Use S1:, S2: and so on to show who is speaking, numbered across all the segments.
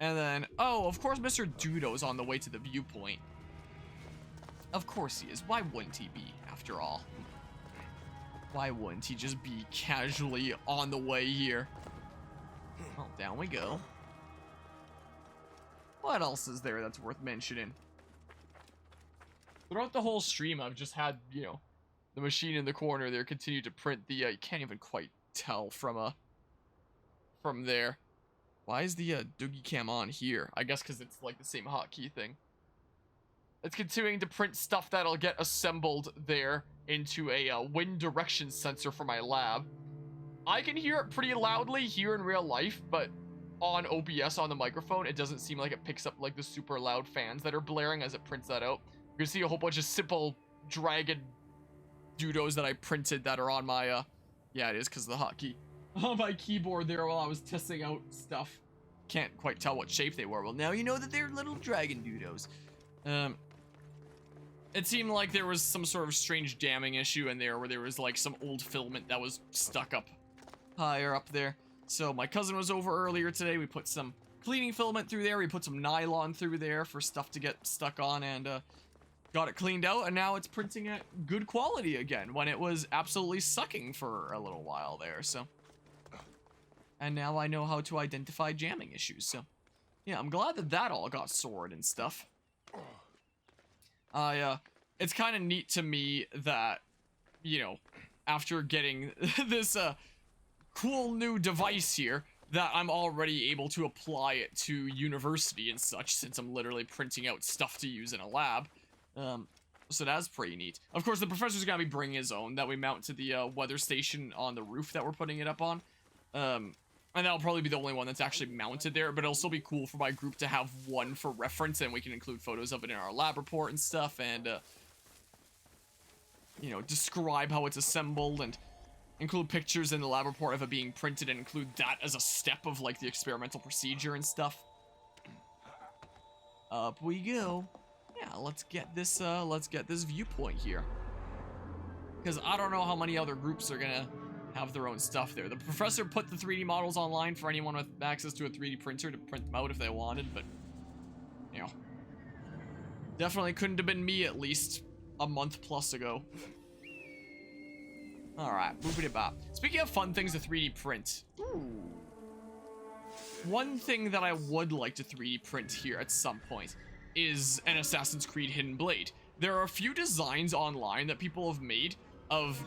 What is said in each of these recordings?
S1: And then, oh, of course Mr. Dudo's on the way to the viewpoint. Of course he is. Why wouldn't he be, after all? Why wouldn't he just be casually on the way here? Well, down we go. What else is there that's worth mentioning? Throughout the whole stream, I've just had, you know, the machine in the corner there continue to print the, you can't even quite tell from there. Why is the Doogie Cam on here? I guess because it's like the same hotkey thing. It's continuing to print stuff that'll get assembled there into a wind direction sensor for my lab. I can hear it pretty loudly here in real life, but on OBS on the microphone, it doesn't seem like it picks up like the super loud fans that are blaring as it prints that out. You can see a whole bunch of simple dragon Dudos that I printed that are on my, yeah, it is because of the hotkey. On my keyboard there while I was testing out stuff. Can't quite tell what shape they were. Well, now you know that they're little dragon Dudos. It seemed like there was some sort of strange damming issue in there where there was like some old filament that was stuck up higher up there. So my cousin was over earlier today. We put some cleaning filament through there. We put some nylon through there for stuff to get stuck on and got it cleaned out. And now it's printing at good quality again when it was absolutely sucking for a little while there. So, and now I know how to identify jamming issues. So yeah, I'm glad that that all got sorted and stuff. It's kind of neat to me that, you know, after getting this, cool new device here, that I'm already able to apply it to university and such, since I'm literally printing out stuff to use in a lab. So that's pretty neat. Of course, the professor's gonna be bringing his own that we mount to the, weather station on the roof that we're putting it up on. And that'll probably be the only one that's actually mounted there, but it'll still be cool for my group to have one for reference, and we can include photos of it in our lab report and stuff, and, you know, describe how it's assembled, and include pictures in the lab report of it being printed, and include that as a step of, like, the experimental procedure and stuff. Up we go. Yeah, let's get this viewpoint here. Because I don't know how many other groups are gonna have their own stuff there. The professor put the 3D models online for anyone with access to a 3D printer to print them out if they wanted, but, you know, definitely couldn't have been me at least a month plus ago. Alright, moving it back. Speaking of fun things to 3D print. Ooh. One thing that I would like to 3D print here at some point is an Assassin's Creed Hidden Blade. There are a few designs online that people have made of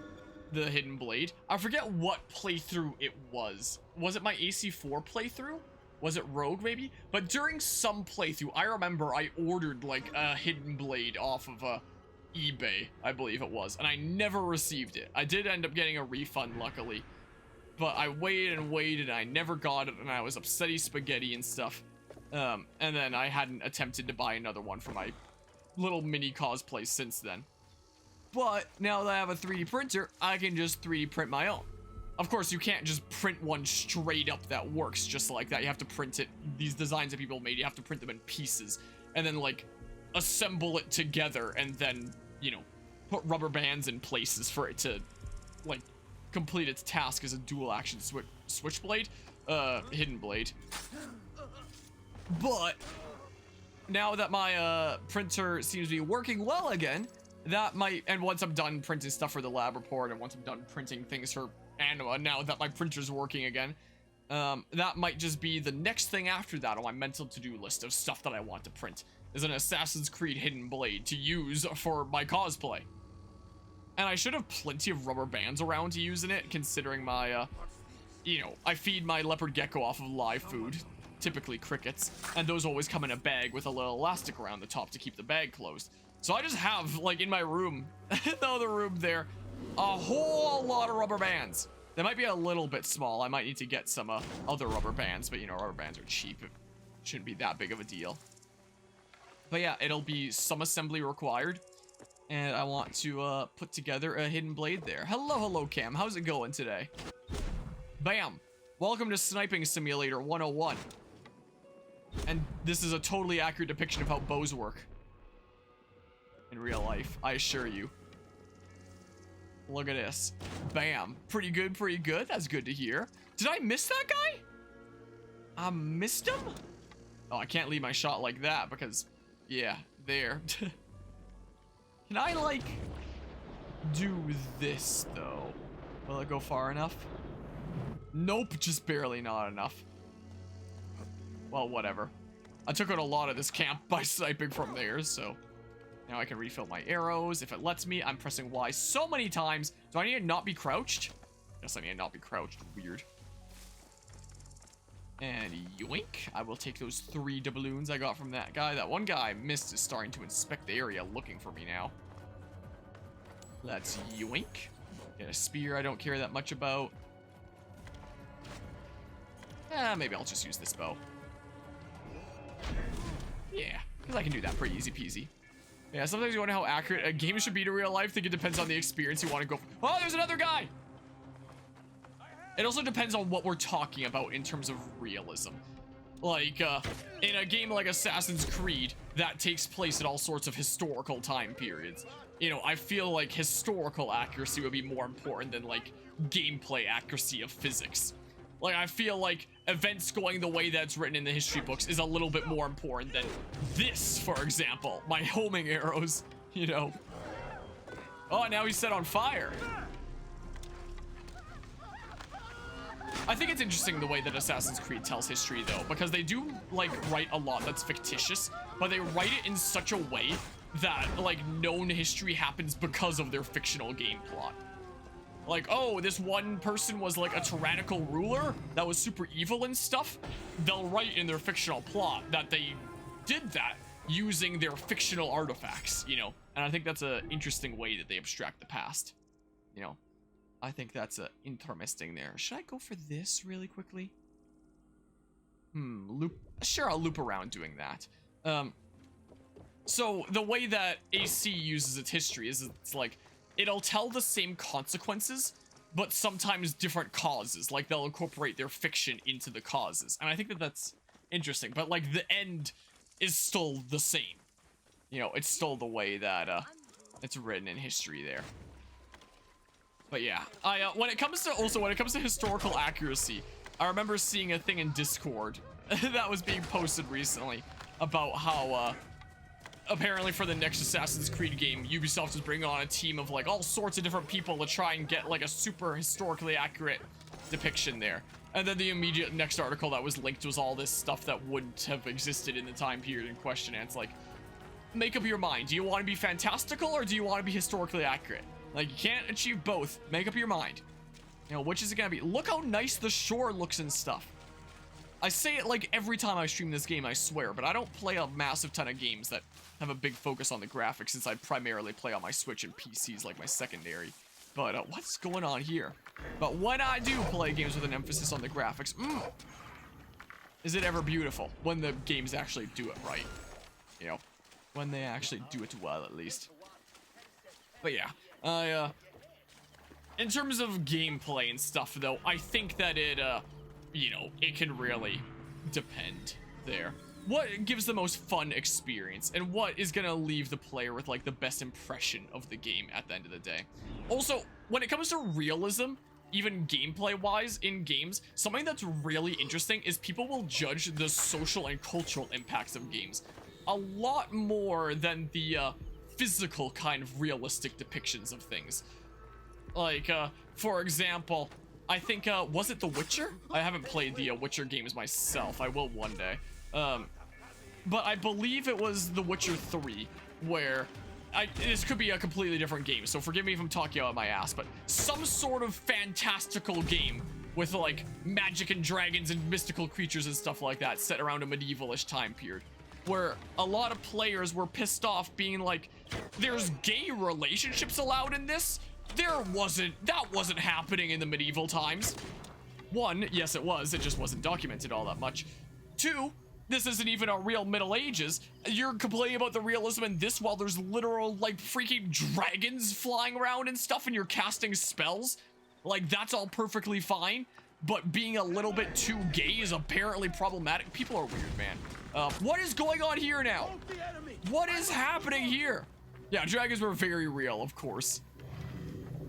S1: the Hidden Blade. I forget what playthrough it was. Was it my AC4 playthrough? Was it Rogue, maybe? But during some playthrough, I remember I ordered, like, a Hidden Blade off of, eBay, I believe it was, and I never received it. I did end up getting a refund, luckily, but I waited and waited, and I never got it, and I was upsetty spaghetti and stuff. And then I hadn't attempted to buy another one for my little mini cosplay since then. But now that I have a 3D printer, I can just 3D print my own. Of course, you can't just print one straight up that works just like that. You have to print it, these designs that people made, you have to print them in pieces, and then, like, assemble it together, and then, you know, put rubber bands in places for it to, like, complete its task as a dual action switchblade, hidden blade. But now that my printer seems to be working well again, that might, and once I'm done printing stuff for the lab report, and once I'm done printing things for Anima, now that my printer's working again, that might just be the next thing after that on my mental to-do list of stuff that I want to print, is an Assassin's Creed Hidden Blade to use for my cosplay. And I should have plenty of rubber bands around to use in it, considering my, you know, I feed my leopard gecko off of live food, typically crickets, and those always come in a bag with a little elastic around the top to keep the bag closed. So I just have, like, in my room, the other room there, a whole lot of rubber bands. They might be a little bit small. I might need to get some other rubber bands, but, you know, rubber bands are cheap. It shouldn't be that big of a deal. But yeah, it'll be some assembly required, and I want to put together a Hidden Blade there. Hello, Cam. How's it going today? Bam. Welcome to Sniping Simulator 101. And this is a totally accurate depiction of how bows work in real life, I assure you. Look at this. Bam. Pretty good, pretty good. That's good to hear. Did I miss that guy? I missed him? Oh, I can't leave my shot like that because, yeah, there. Can I, like, do this, though? Will it go far enough? Nope, just barely not enough. Well, whatever. I took out a lot of this camp by sniping from there, so now I can refill my arrows. If it lets me, I'm pressing Y so many times. Do I need to not be crouched? Yes, I need to not be crouched. Weird. And yoink. I will take those 3 doubloons I got from that guy. That one guy I missed is starting to inspect the area looking for me now. Let's yoink. Get a spear I don't care that much about. Maybe I'll just use this bow. Yeah, because I can do that pretty easy peasy. Yeah, sometimes you wonder how accurate a game should be to real life. I think it depends on the experience you want to go for. Oh, there's another guy! It also depends on what we're talking about in terms of realism. Like, in a game like Assassin's Creed, that takes place in all sorts of historical time periods. You know, I feel like historical accuracy would be more important than, like, gameplay accuracy of physics. Like, I feel like events going the way that's written in the history books is a little bit more important than this, for example. My homing arrows, you know. Oh, now he's set on fire. I think it's interesting the way that Assassin's Creed tells history, though, because they do, like, write a lot that's fictitious, but they write it in such a way that, like, known history happens because of their fictional game plot. Like, oh, this one person was, like, a tyrannical ruler that was super evil and stuff. They'll write in their fictional plot that they did that using their fictional artifacts, you know? And I think that's an interesting way that they abstract the past, you know? I think that's interesting there. Should I go for this really quickly? Loop. Sure, I'll loop around doing that. So the way that AC uses its history is it's like, it'll tell the same consequences, but sometimes different causes. Like, they'll incorporate their fiction into the causes. And I think that that's interesting. But, like, the end is still the same. You know, it's still the way that it's written in history there. But yeah, when it comes to historical accuracy, I remember seeing a thing in Discord that was being posted recently about how apparently for the next Assassin's Creed game, Ubisoft is bringing on a team of like all sorts of different people to try and get like a super historically accurate depiction there. And then the immediate next article that was linked was all this stuff that wouldn't have existed in the time period in question. And it's like, make up your mind. Do you want to be fantastical or do you want to be historically accurate? Like, you can't achieve both. Make up your mind. You know, which is it gonna be? Look how nice the shore looks and stuff. I say it like every time I stream this game, I swear, but I don't play a massive ton of games that have a big focus on the graphics since I primarily play on my Switch and PCs like my secondary. But what's going on here? But when I do play games with an emphasis on the graphics, is it ever beautiful when the games actually do it right? You know, when they actually do it well, at least. But yeah. In terms of gameplay and stuff, though, I think that it, you know, it can really depend there. What gives the most fun experience, and what is gonna leave the player with, like, the best impression of the game at the end of the day? Also, when it comes to realism, even gameplay-wise in games, something that's really interesting is people will judge the social and cultural impacts of games a lot more than the, physical kind of realistic depictions of things. Like, for example, I think, was it The Witcher? I haven't played the Witcher games myself. I will one day. But I believe it was The Witcher 3, where this could be a completely different game, so forgive me if I'm talking out of my ass, but some sort of fantastical game with, like, magic and dragons and mystical creatures and stuff like that set around a medievalish time period, where a lot of players were pissed off being like, there's gay relationships allowed in this? That wasn't happening in the medieval times. One, yes it was, it just wasn't documented all that much. Two, this isn't even a real Middle Ages. You're complaining about the realism in this while there's literal, like, freaking dragons flying around and stuff and you're casting spells? Like, that's all perfectly fine, but being a little bit too gay is apparently problematic. People are weird, man. What is going on here now? What is happening here? Yeah, dragons were very real, of course.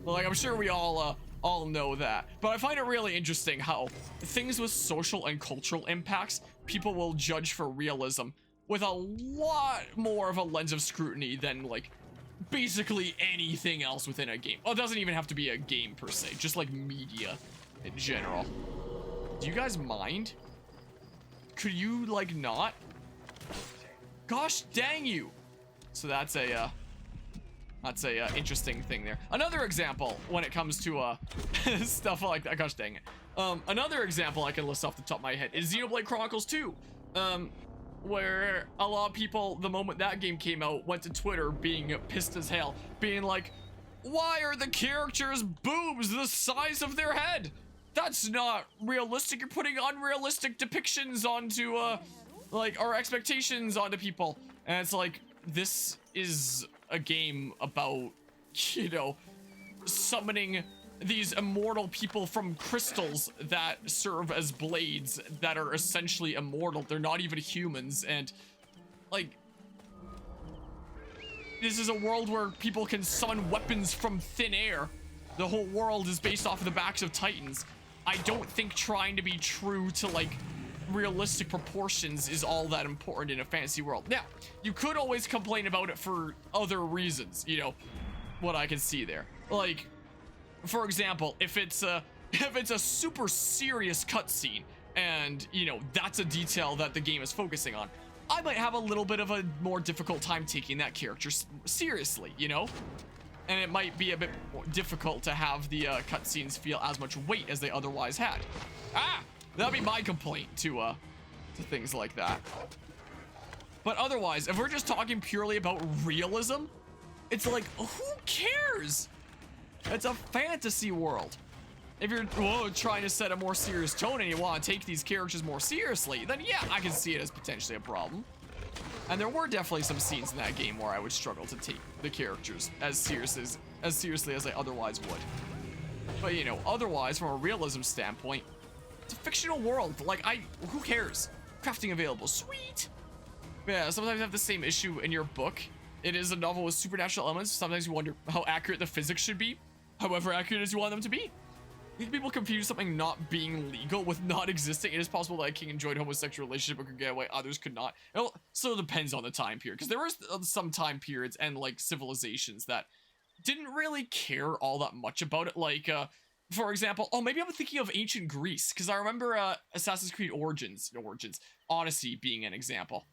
S1: Like, I'm sure we all all know that. But I find it really interesting how things with social and cultural impacts, people will judge for realism with a lot more of a lens of scrutiny than like basically anything else within a game. Well, it doesn't even have to be a game per se, just like media in general. Do you guys mind? Could you like not? Gosh dang you. So that's a interesting thing there. Another example when it comes to stuff like that. Gosh dang it. Another example I can list off the top of my head is Xenoblade Chronicles 2. Where a lot of people, the moment that game came out, went to Twitter being pissed as hell, being like, why are the characters' boobs the size of their head? That's not realistic. You're putting unrealistic depictions onto, like, our expectations onto people. And it's like, this is a game about, you know, summoning these immortal people from crystals that serve as blades that are essentially immortal. They're not even humans, and like, this is a world where people can summon weapons from thin air. The whole world is based off of the backs of titans. I don't think trying to be true to like realistic proportions is all that important in a fantasy world. Now, you could always complain about it for other reasons, you know, what I can see there. Like, for example, if it's a super serious cutscene and, you know, that's a detail that the game is focusing on, I might have a little bit of a more difficult time taking that character seriously, you know? And it might be a bit more difficult to have the cutscenes feel as much weight as they otherwise had. That'd be my complaint to things like that. But otherwise, if we're just talking purely about realism, it's like, who cares? It's a fantasy world. If you're trying to set a more serious tone and you want to take these characters more seriously, then yeah, I can see it as potentially a problem. And there were definitely some scenes in that game where I would struggle to take the characters as seriously as I otherwise would. But you know, otherwise, from a realism standpoint, it's a fictional world. Like, who cares? Crafting available, sweet. Yeah, sometimes you have the same issue in your book. It is a novel with supernatural elements. Sometimes you wonder how accurate the physics should be, however accurate as you want them to be. I think people confuse something not being legal with not existing. It is possible that a king enjoyed a homosexual relationship but could get away, others could not. It still depends on the time period, because there was some time periods and like civilizations that didn't really care all that much about it. Like, for example, maybe I'm thinking of ancient Greece, because I remember Assassin's Creed Origins, Odyssey being an example.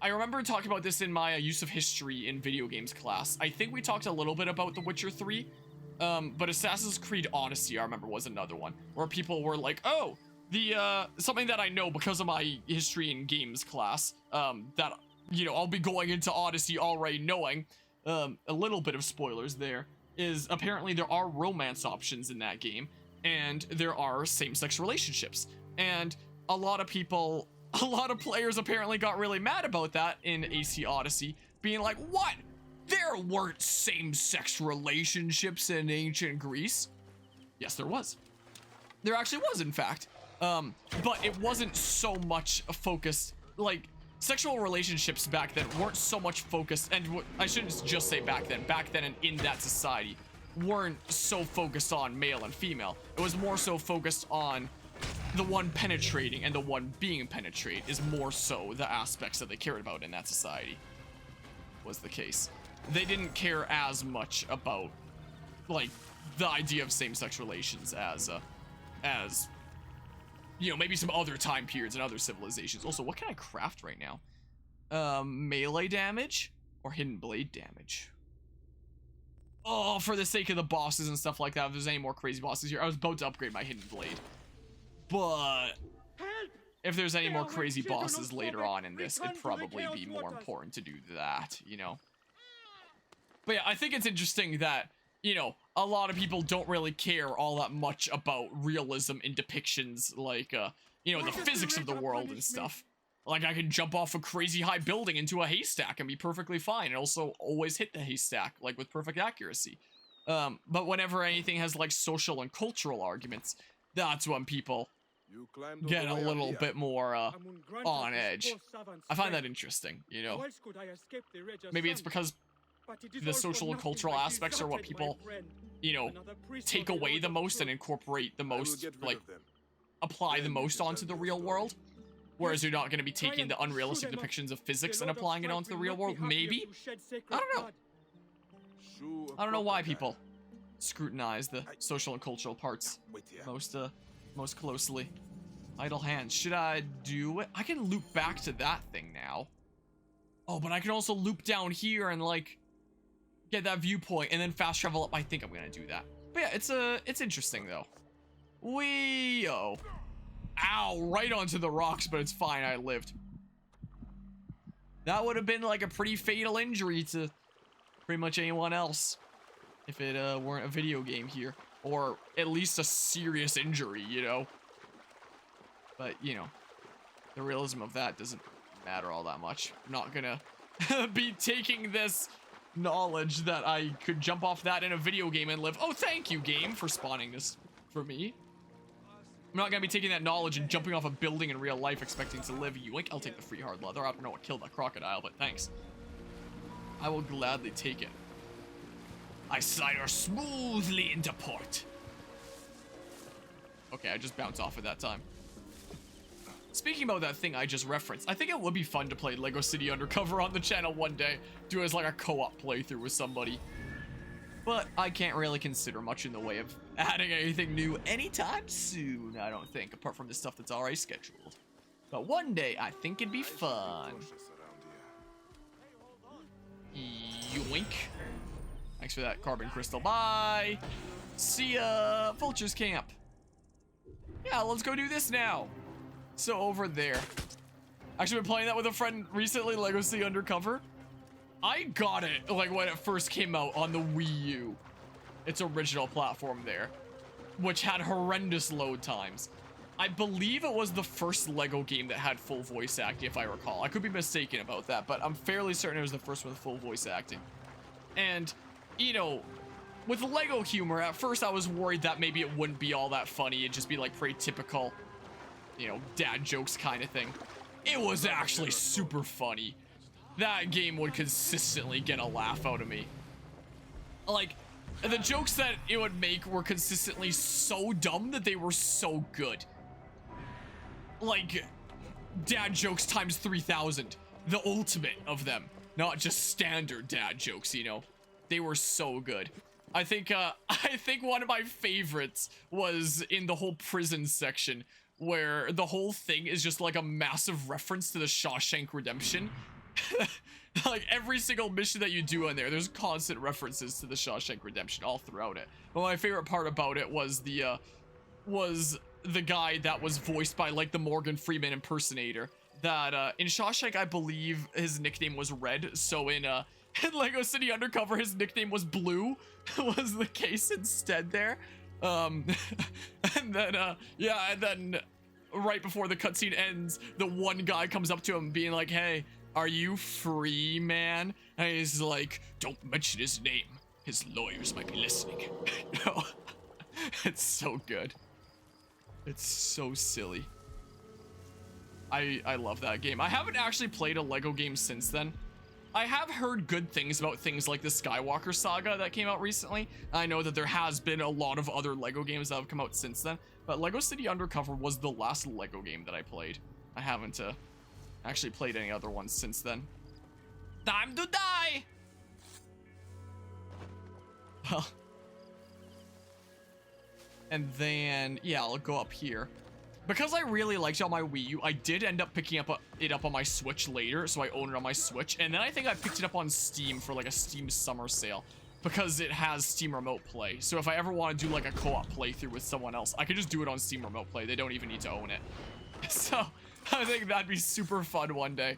S1: I remember talking about this in my use of history in video games class. I think we talked a little bit about The Witcher 3, but Assassin's Creed Odyssey, I remember, was another one, where people were like, oh, something that I know because of my history in games class, that, you know, I'll be going into Odyssey already knowing, a little bit of spoilers there, is apparently there are romance options in that game, and there are same-sex relationships, and a lot of players apparently got really mad about that in AC Odyssey, being like, what? There weren't same-sex relationships in ancient Greece. Yes, there was. There actually was, in fact. But it wasn't so much focused, like, sexual relationships back then weren't so much focused, and I shouldn't just say back then and in that society, weren't so focused on male and female. It was more so focused on the one penetrating and the one being penetrated is more so the aspects that they cared about in that society was the case. They didn't care as much about, like, the idea of same-sex relations as, you know, maybe some other time periods and other civilizations. Also, what can I craft right now? Melee damage or hidden blade damage? Oh, for the sake of the bosses and stuff like that, if there's any more crazy bosses here, I was about to upgrade my hidden blade. But if there's any more crazy bosses later on in this, it'd probably be more important to do that, you know? But yeah, I think it's interesting that, you know, a lot of people don't really care all that much about realism in depictions, like, you know, the physics of the world and stuff. Like, I can jump off a crazy high building into a haystack and be perfectly fine, and also always hit the haystack, like, with perfect accuracy. But whenever anything has, like, social and cultural arguments, that's when people get a little bit more, on edge. I find that interesting, you know? Maybe it's because the social and cultural aspects are what people, you know, take away the most and incorporate the most, like, apply the most onto the real world. Whereas you're not going to be taking the unrealistic depictions of physics and applying it onto the real world. Maybe? I don't know. I don't know why people scrutinize the social and cultural parts most closely. Idle hands. Should I do it? I can loop back to that thing now. Oh, but I can also loop down here and, like, get that viewpoint and then fast travel up. I think I'm gonna do that. But yeah, it's interesting though. Wee-oh. Ow, right onto the rocks, but it's fine, I lived. That would have been like a pretty fatal injury to pretty much anyone else if it weren't a video game here. Or at least a serious injury, you know? But, you know, the realism of that doesn't matter all that much. I'm not gonna be taking this knowledge that I could jump off that in a video game and live. Oh, thank you, game, for spawning this for me. I'm not gonna be taking that knowledge and jumping off a building in real life expecting to live. Yoink, I'll take the free hard leather. I don't know what killed that crocodile, but thanks. I will gladly take it. I slide her smoothly into port. Okay, I just bounced off it that time. Speaking about that thing I just referenced, I think it would be fun to play Lego City Undercover on the channel one day. Do it as like a co-op playthrough with somebody. But I can't really consider much in the way of adding anything new anytime soon, I don't think, apart from the stuff that's already scheduled. But one day, I think it'd be fun. Yoink. Thanks for that carbon crystal. Bye. See ya, Vulture's Camp. Yeah, let's go do this now. So over there. Actually been playing that with a friend recently, Lego City Undercover. I got it, like, when it first came out on the Wii U. Its original platform there. Which had horrendous load times. I believe it was the first Lego game that had full voice acting, if I recall. I could be mistaken about that, but I'm fairly certain it was the first one with full voice acting. And, you know, with Lego humor, at first I was worried that maybe it wouldn't be all that funny. It'd just be, like, pretty typical, you know, dad jokes kind of thing. It was actually super funny. That game would consistently get a laugh out of me. Like, the jokes that it would make were consistently so dumb that they were so good. Like, dad jokes times 3,000. The ultimate of them. Not just standard dad jokes, you know. They were so good. I think one of my favorites was in the whole prison section, where the whole thing is just like a massive reference to the Shawshank Redemption. Like every single mission that you do in there, there's constant references to the Shawshank Redemption all throughout it. But my favorite part about it was the guy that was voiced by like the Morgan Freeman impersonator. That in Shawshank, I believe his nickname was Red. So in Lego City Undercover, his nickname was Blue. Was the case instead there. And then yeah, and then right before the cutscene ends, the one guy comes up to him being like, "Hey, are you free, man?" And he's like, "Don't mention his name. His lawyers might be listening." No. It's so good. It's so silly. I love that game. I haven't actually played a Lego game since then. I have heard good things about things like the Skywalker Saga that came out recently. I know that there has been a lot of other Lego games that have come out since then, but Lego City Undercover was the last Lego game that I played. I haven't actually played any other ones since then. Time to die! Well. And then, yeah, I'll go up here. Because I really liked it on my Wii U, I did end up picking it up on my Switch later, so I own it on my Switch. And then I think I picked it up on Steam for like a Steam summer sale, because it has Steam Remote Play. So if I ever want to do like a co-op playthrough with someone else, I could just do it on Steam Remote Play. They don't even need to own it. So I think that'd be super fun one day.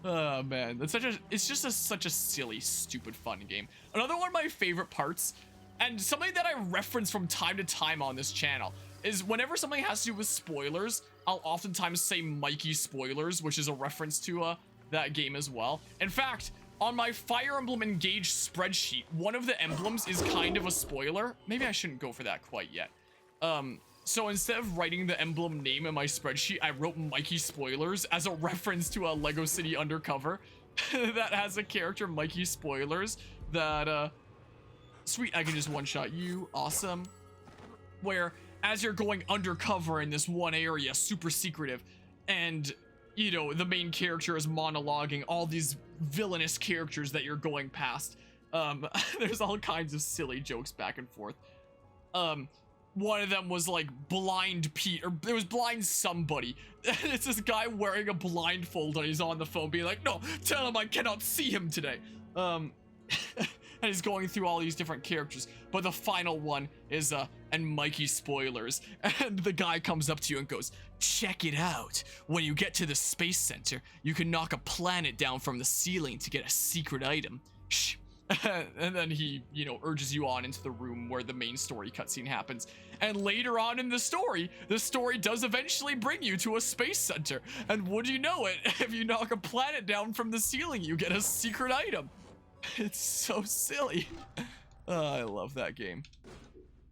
S1: Oh man, it's just such a silly, stupid, fun game. Another one of my favorite parts, and something that I reference from time to time on this channel, is whenever something has to do with spoilers, I'll oftentimes say Mikey spoilers, which is a reference to that game as well. In fact, on my Fire Emblem Engage spreadsheet, one of the emblems is kind of a spoiler. Maybe I shouldn't go for that quite yet. So instead of writing the emblem name in my spreadsheet, I wrote Mikey Spoilers as a reference to a Lego City Undercover that has a character, Mikey Spoilers, that, sweet, I can just one-shot you, awesome. Where, as you're going undercover in this one area, super secretive, and, you know, the main character is monologuing all these villainous characters that you're going past. There's all kinds of silly jokes back and forth. One of them was like blind Pete, or it was blind somebody. It's this guy wearing a blindfold and he's on the phone being like, no, tell him I cannot see him today. And he's going through all these different characters. But the final one is, and Mikey spoilers. And the guy comes up to you and goes, check it out. When you get to the space center, you can knock a planet down from the ceiling to get a secret item. Shh. And then he, you know, urges you on into the room where the main story cutscene happens. And later on in the story does eventually bring you to a space center. And would you know it, if you knock a planet down from the ceiling, you get a secret item. It's so silly. I love that game.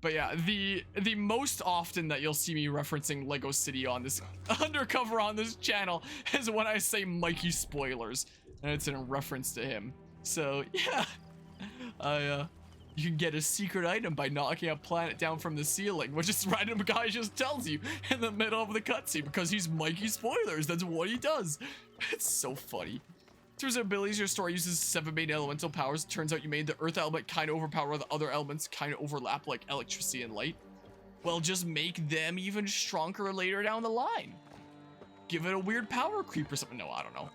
S1: But yeah, the most often that you'll see me referencing Lego City on this undercover on this channel is when I say Mikey spoilers, and it's in reference to him. So yeah, you can get a secret item by knocking a planet down from the ceiling, which this random guy just tells you in the middle of the cutscene because he's Mikey spoilers. That's what he does. It's so funny. In terms of abilities, your story uses 7 main elemental powers. Turns out you made the earth element kind of overpower the other elements kind of overlap, like electricity and light. Well, just make them even stronger later down the line. Give it a weird power creep or something. No, I don't know.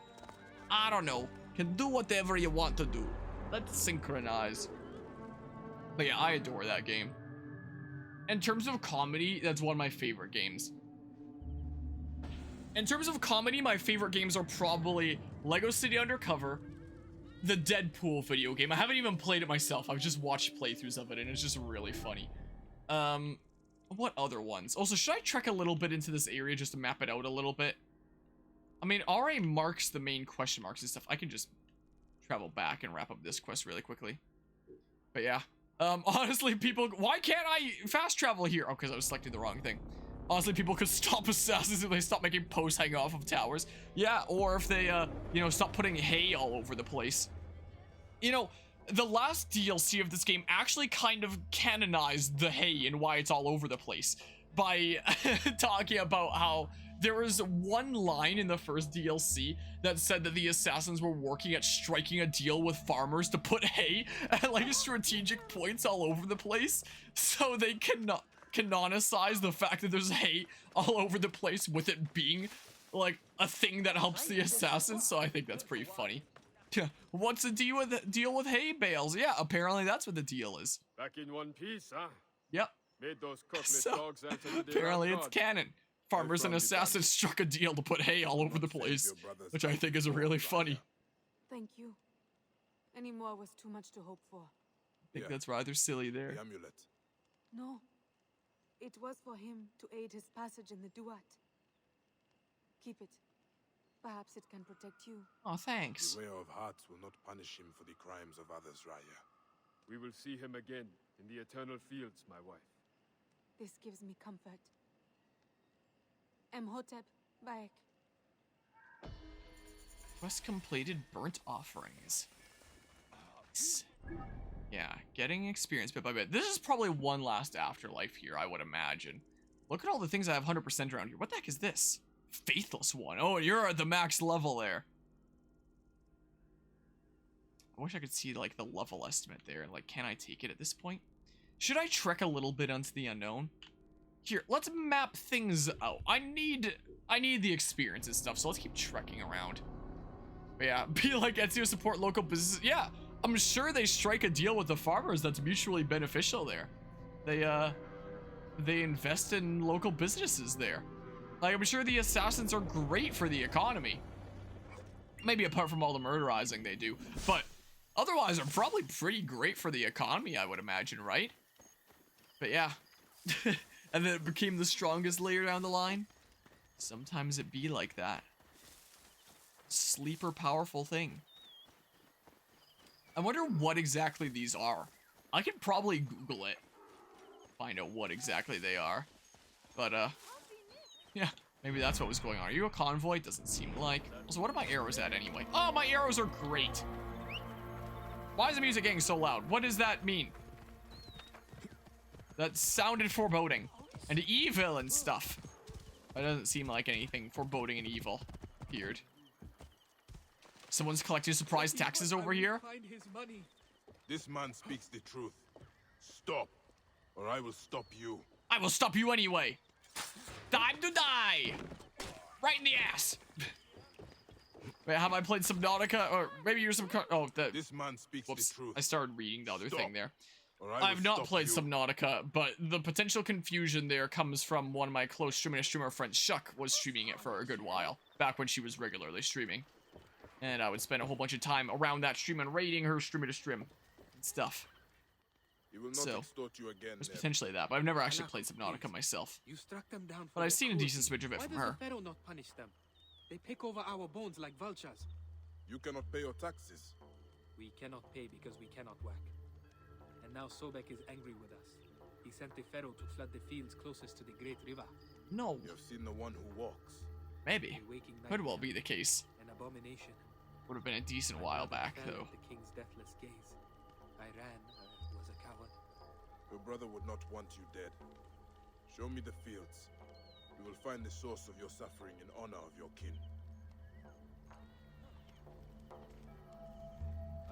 S1: I don't know. Can do whatever you want to do. Let's synchronize. But yeah, I adore that game. In terms of comedy, that's one of my favorite games. In terms of comedy, my favorite games are probably Lego City Undercover, the Deadpool video game. I haven't even played it myself. I've just watched playthroughs of it, and it's just really funny. What other ones? Also, should I trek a little bit into this area just to map it out a little bit? I mean, RA marks the main question marks and stuff. I can just travel back and wrap up this quest really quickly. But yeah. Honestly, people, why can't I fast travel here? Oh, because I was selecting the wrong thing. Honestly, people could stop assassins if they stop making posts hanging off of towers. Yeah, or if they, you know, stop putting hay all over the place. You know, the last DLC of this game actually kind of canonized the hay and why it's all over the place by talking about how there was one line in the first DLC that said that the assassins were working at striking a deal with farmers to put hay at like strategic points all over the place, so they cannot canonicize the fact that there's hay all over the place with it being like a thing that helps the assassins. So I think that's pretty funny. Yeah, what's the deal with hay bales? Yeah, apparently that's what the deal is.
S2: Back in one piece, huh?
S1: Yep.
S2: Made those
S1: So,
S2: dogs answer to
S1: apparently it's canon. Farmers and assassins struck a deal to put hay all over the place, which I think is really funny.
S3: Thank you. Any more was too much to hope for.
S1: I think that's rather silly there.
S4: The amulet.
S3: No. It was for him to aid his passage in the Duat. Keep it. Perhaps it can protect you.
S1: Oh, thanks.
S4: The way of hearts will not punish him for the crimes of others, Raya.
S2: We will see him again in the eternal fields, my wife.
S3: This gives me comfort. Emhotep, Baek.
S1: Quest completed, burnt offerings. Nice. Yeah, getting experience bit by bit. This is probably one last afterlife here, I would imagine. Look at all the things I have 100% around here. What the heck is this? Faithless one. Oh, you're at the max level there. I wish I could see like the level estimate there. Like, can I take it at this point? Should I trek a little bit onto the unknown? Here, let's map things out. I need the experience and stuff, so let's keep trekking around. But yeah, be like Ezio, support local businesses. Yeah, I'm sure they strike a deal with the farmers that's mutually beneficial there. They invest in local businesses there. Like, I'm sure the assassins are great for the economy. Maybe apart from all the murderizing they do, but otherwise they're probably pretty great for the economy, I would imagine, right? But yeah. And then it became the strongest layer down the line. Sometimes it be like that. Sleeper powerful thing. I wonder what exactly these are. I could probably Google it. Find out what exactly they are. But, yeah, maybe that's what was going on. Are you a convoy? Doesn't seem like. Also, what are my arrows at anyway? Oh, my arrows are great. Why is the music getting so loud? What does that mean? That sounded foreboding. And evil and stuff. It doesn't seem like anything foreboding and evil appeared. Someone's collecting surprise taxes over here.
S4: This man speaks the truth. Stop, or I will stop you.
S1: I will stop you anyway. Time to die. Right in the ass. Wait, have I played Subnautica? Or maybe you're some... Oh,
S4: This man speaks the truth.
S1: I started reading the other thing there.
S4: Or I will
S1: I've not
S4: stop
S1: played
S4: you.
S1: Subnautica, but the potential confusion there comes from one of my close streamer friends, Shuck, was streaming it for a good while. Back when she was regularly streaming. And I would spend a whole bunch of time around that stream and raiding her streamer to stream and stuff.
S4: He will not
S1: So,
S4: extort you again.
S1: There's
S4: Neb.
S1: potentially that, but I've never actually played Subnautica myself.
S5: You struck them down for
S1: But I've
S5: their
S1: seen a decent
S5: cruelty.
S1: switch of it
S5: Why
S1: from
S5: does
S1: her.
S5: the Pharaoh not punish them? They pick over our bones like vultures.
S4: You cannot pay your taxes.
S5: We cannot pay because we cannot work. And now Sobek is angry with us. He sent the Pharaoh to flood the fields closest to the Great River.
S1: No,
S4: You have seen the one who walks.
S1: maybe.
S5: A waking
S1: Could well
S5: nightmare,
S1: be the case.
S5: an abomination.
S1: Would have been a decent while back,
S5: Fell
S1: though.
S5: at the king's deathless gaze. I ran, was a coward.
S4: Your brother would not want you dead. Show me the fields. You will find the source of your suffering in honor of your kin.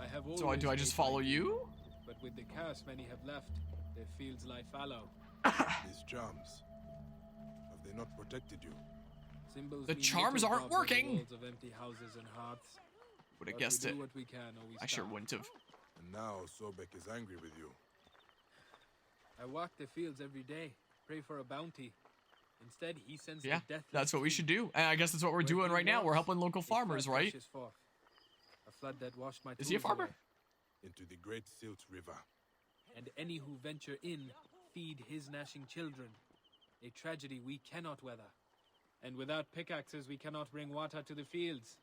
S5: I have
S1: So do I just
S5: made my
S1: follow you?
S5: But with the curse many have left, their fields lie fallow.
S4: These charms, have they not protected you?
S5: Symbols
S1: The
S5: mean
S1: charms
S5: little
S1: aren't
S5: above the
S1: working.
S5: walls of empty houses and hearts.
S1: Would have
S5: But
S1: guessed
S5: we
S1: it.
S5: do what we can, or we
S1: I sure
S5: starve.
S1: wouldn't have.
S4: And now Sobek is angry with you.
S5: I walk the fields every day, pray for a bounty. Instead, he sends
S1: Yeah,
S5: the deathless
S1: that's what we
S5: king.
S1: should do. And I guess that's what we're
S5: Where
S1: doing
S5: he
S1: right now. We're
S5: walks,
S1: helping local
S5: a flood
S1: farmers, right?
S5: rushes forth. A flood that washed my
S1: Is he a
S5: tools
S1: farmer?
S5: away.
S4: Into the great Silt River.
S5: And any who venture in feed his gnashing children. A tragedy we cannot weather. And without pickaxes, we cannot bring water to the fields.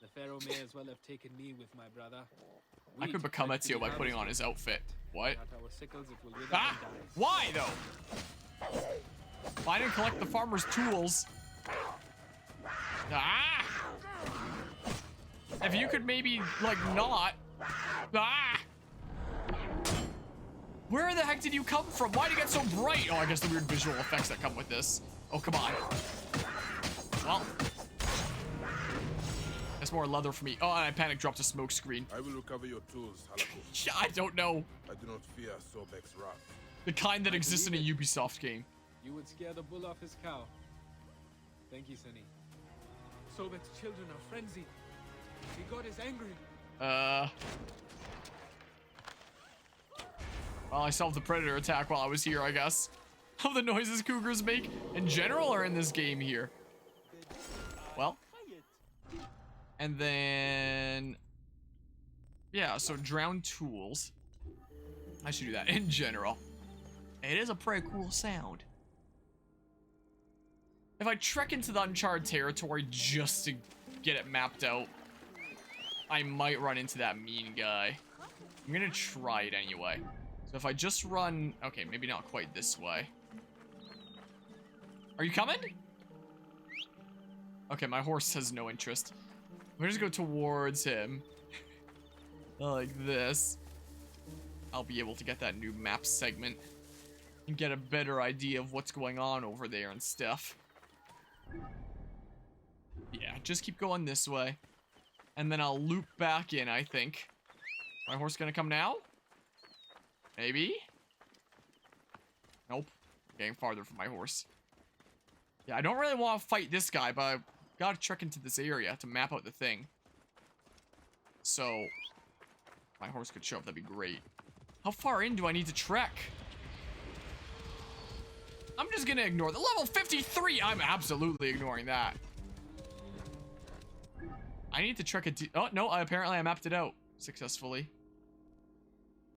S5: The Pharaoh may as well have taken me with my brother.
S1: I could become Ezio by putting on his outfit. What?
S5: Without our sickles, it will wither
S1: Ah!
S5: and die.
S1: Why, though? If I didn't collect the farmer's tools. Ah! If you could maybe, like, not. Ah! Where the heck did you come from? Why did you get so bright? Oh, I guess the weird visual effects that come with this. Oh, come on. Well. That's more leather for me. Oh, and I panic dropped a smoke screen.
S4: I will recover your tools, Halako.
S1: Yeah, I don't know.
S4: I do not fear Sobek's wrath.
S1: The kind that exists in a Ubisoft game.
S5: You would scare the bull off his cow. Thank you, Sonny. Sobek's children are frenzied. The god is angry.
S1: Well, I solved the predator attack while I was here, I guess. How the noises cougars make in general or in this game here? Well. And then... yeah, so drown tools. I should do that in general. It is a pretty cool sound. If I trek into the uncharted territory just to get it mapped out, I might run into that mean guy. I'm gonna try it anyway. So if I just run... okay, maybe not quite this way. Are you coming? Okay, my horse has no interest. I'm gonna just go towards him. Like this. I'll be able to get that new map segment. And get a better idea of what's going on over there and stuff. Yeah, just keep going this way. And then I'll loop back in, I think. My horse gonna come now? Maybe? Nope. Getting farther from my horse. Yeah, I don't really want to fight this guy, but I've got to trek into this area to map out the thing. So, my horse could show up, that'd be great. How far in do I need to trek? I'm just gonna ignore the level 53. I'm absolutely ignoring that. I need to trek oh, no, apparently I mapped it out successfully.